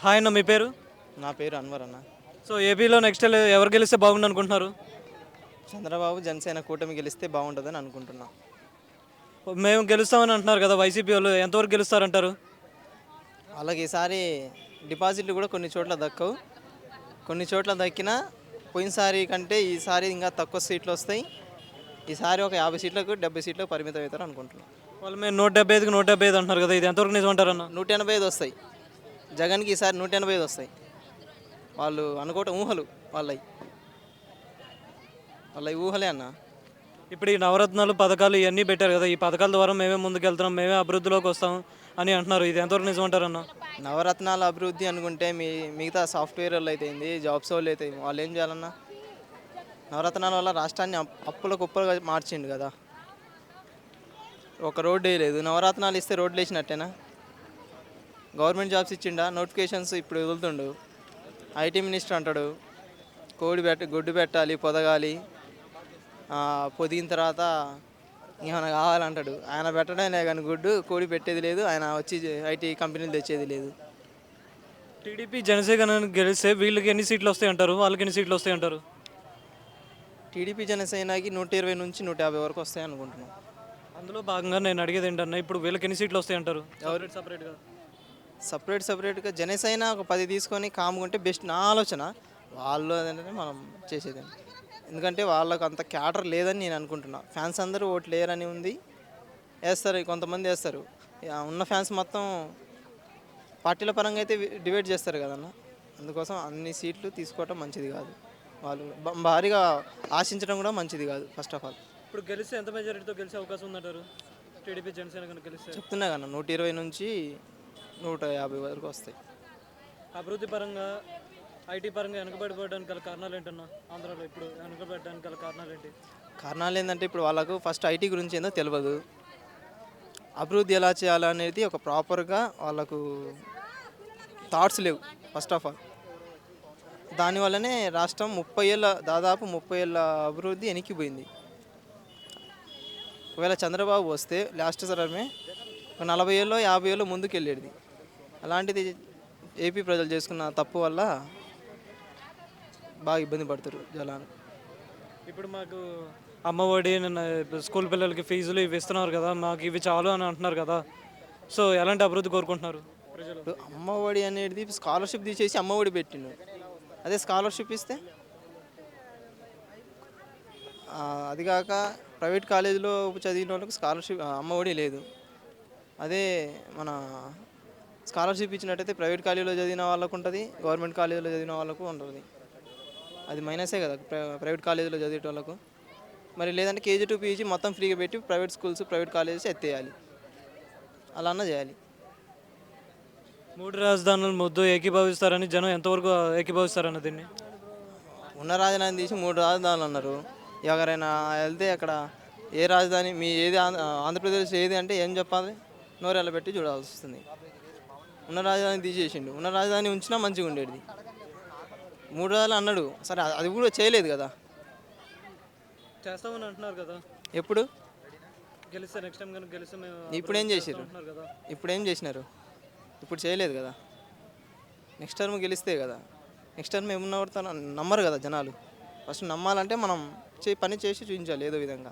Hi అన్న, మీ పేరు? నా పేరు అన్వర్ అన్న. సో ఏపీలో నెక్స్ట్ ఎవరు గెలిస్తే బాగుండు అనుకుంటున్నారు? చంద్రబాబు జనసేన కూటమి గెలిస్తే బాగుంటుందని అనుకుంటున్నా. మేము గెలుస్తామని అంటున్నారు కదా వైసీపీ వాళ్ళు, ఎంతవరకు గెలుస్తారంటారు? అలాగే ఈసారి డిపాజిట్లు కూడా కొన్ని చోట్ల దక్కవు. కొన్ని చోట్ల దక్కినా పోయినసారి కంటే ఈసారి ఇంకా తక్కువ సీట్లు వస్తాయి. ఈసారి ఒక 50 సీట్లకు 70 సీట్లకు పరిమితం అవుతారు అనుకుంటున్నాను. వాళ్ళు మేము 175కి 175 అంటున్నారు కదా, ఇది ఎంతవరకు నిజం అంటారన్న? 185 వస్తాయి. జగన్కి ఈసారి 185 వస్తాయి. వాళ్ళు అనుకోవటం ఊహలు, వాళ్ళవి వాళ్ళవి ఊహలే అన్న. ఇప్పుడు ఈ నవరత్నాలు పథకాలు ఇవన్నీ పెట్టారు కదా, ఈ పథకాల ద్వారా మేమే ముందుకెళ్తున్నాం, మేమే అభివృద్ధిలోకి వస్తాం అని అంటున్నారు, ఇది ఎంతవరకు నిజం అంటారన్న? నవరత్నాల అభివృద్ధి అనుకుంటే మిగతా సాఫ్ట్వేర్ వాళ్ళు అయితే ఏంది, జాబ్స్ వాళ్ళు అయితే వాళ్ళు ఏం చేయాలన్నా? నవరత్నాల వల్ల రాష్ట్రాన్ని అప్పుల కుప్పలుగా మార్చిండు కదా. ఒక రోడ్డు వేయలేదు. నవరత్నాలు ఇస్తే రోడ్లు వేసినట్టేనా? గవర్నమెంట్ జాబ్స్ ఇచ్చిండా? నోటిఫికేషన్స్ ఇప్పుడు వదులుతుండు. ఐటీ మినిస్టర్ అంటాడు గుడ్డు పెట్టాలి, పొదగాలి, పొదిగిన తర్వాత ఏమైనా కావాలంటాడు. ఆయన పెట్టడమే కానీ గుడ్డు కోడి పెట్టేది లేదు. ఆయన వచ్చి ఐటీ కంపెనీలు తెచ్చేది లేదు. టీడీపీ జనసేన గెలిస్తే వీళ్ళకి ఎన్ని సీట్లు వస్తాయి అంటారు, వాళ్ళకి ఎన్ని సీట్లు వస్తాయి అంటారు? టీడీపీ జనసేనకి 120 నుంచి 150 వరకు వస్తాయి అనుకుంటున్నాం. అందులో భాగంగా నేను అడిగేది ఏంటన్నా, ఇప్పుడు వీళ్ళకి ఎన్ని సీట్లు వస్తాయి అంటారు సపరేట్గా? సపరేట్గా జనసేన ఒక 10 తీసుకొని కాముకుంటే బెస్ట్ నా ఆలోచన. వాళ్ళు అదంటే మనం చేసేది, ఎందుకంటే వాళ్ళకు అంత క్యాడర్ లేదని నేను అనుకుంటున్నా. ఫ్యాన్స్ అందరూ ఓట్లు లేరని ఉంది, వేస్తారు, కొంతమంది వేస్తారు. ఉన్న ఫ్యాన్స్ మొత్తం పార్టీల పరంగా అయితే డివైడ్ చేస్తారు కదన్న. అందుకోసం అన్ని సీట్లు తీసుకోవటం మంచిది కాదు. వాళ్ళు భారీగా ఆశించడం కూడా మంచిది కాదు. ఫస్ట్ ఆఫ్ ఆల్ ఇప్పుడు గెలిస్తే ఎంత మెజారిటీతో గెలిచే అవకాశం ఉందంటారు టీడీపీ జనసేన కనుక గెలిస్తే? చెప్తున్నా కన్నా 120 నుంచి 150 వరకు వస్తాయి. అభివృద్ధి పరంగా, ఐటీ పరంగా వెనకబడిపోవడానికి గల కారణాలు ఏంటన్నా? ఆంధ్రాలో ఇప్పుడు వెనకబడడానికి గల కారణాలు ఏంటి? కారణాలు ఏంటంటే ఇప్పుడు వాళ్ళకు ఫస్ట్ ఐటీ గురించి ఏందో తెలియదు. అభివృద్ధి ఎలా చేయాలనేది ఒక ప్రాపర్గా వాళ్ళకు థాట్స్ లేవు ఫస్ట్ ఆఫ్ ఆల్. దానివల్లనే రాష్ట్రం దాదాపు 30 ఏళ్ళ అభివృద్ధి వెనక్కిపోయింది. ఒకవేళ చంద్రబాబు వస్తే లాస్ట్ తరమే 40 ఏళ్ళలో 50 ఏళ్ళు ముందుకు వెళ్ళేది. అలాంటిది ఏపీ ప్రజలు చేసుకున్న తప్పు వల్ల బాగా ఇబ్బంది పడుతారు జనాలు. ఇప్పుడు మాకు అమ్మఒడి, స్కూల్ పిల్లలకి ఫీజులు ఇవి ఇస్తున్నారు కదా, మాకు ఇవి చాలు అని అంటున్నారు కదా. సో ఎలాంటి అభివృద్ధి కోరుకుంటున్నారు ప్రజలు? అమ్మఒడి అనేది స్కాలర్షిప్ తీసేసి అమ్మఒడి పెట్టిండు. అదే స్కాలర్షిప్ ఇస్తే అది కాక ప్రైవేట్ కాలేజీలో చదివిన వాళ్ళకి స్కాలర్షిప్ అమ్మఒడి లేదు. అదే మన స్కాలర్షిప్ ఇచ్చినట్టయితే ప్రైవేట్ కాలేజీలో చదివిన వాళ్ళకు ఉంటుంది, గవర్నమెంట్ కాలేజీలో చదివిన వాళ్ళకు ఉంటుంది. అది మైనసే కదా ప్రైవేట్ కాలేజీలో చదివే వాళ్ళకు. మరి లేదంటే కేజీ టు పీజీ మొత్తం ఫ్రీగా పెట్టి ప్రైవేట్ స్కూల్స్, ప్రైవేట్ కాలేజెస్ ఎత్తేయాలి. అలా అన్న చేయాలి. 3 రాజధానులు ముద్దు ఏకీభవిస్తారని జనం ఎంతవరకు ఏకీభవిస్తారన్న దీన్ని? ఉన్న రాజధాని తీసి 3 రాజధానులు అన్నారు. ఎవరైనా వెళ్తే అక్కడ ఏ రాజధాని మీ ఏది ఆంధ్రప్రదేశ్ ఏది అంటే ఏం చెప్పాలి? నోరెళ్ళ పెట్టి చూడాల్సి వస్తుంది. ఉన్న రాజధాని తీసేసిండు. ఉన్న రాజధాని ఉంచినా మంచిగా ఉండేది. 3 రాజధానులు అన్నాడు, సరే అది కూడా చేయలేదు కదా. చేస్తామని అంటున్నారు కదా. ఎప్పుడు గెలిస్తే, నెక్స్ట్ టైం కనుక గెలిస్తే మేము ఇప్పుడు ఏం చేసిర్రు? కదా. ఇప్పుడు ఏం చేసినారు? ఇప్పుడు చేయలేదు కదా. నెక్స్ట్ టర్మ్ గెలిస్తే కదా. నెక్స్ట్ టర్మ్ ఏమున్నా నమ్మరు కదా జనాలు. ఫస్ట్ నమ్మాలంటే మనం పని చేసి చూపించాలి ఏదో విధంగా.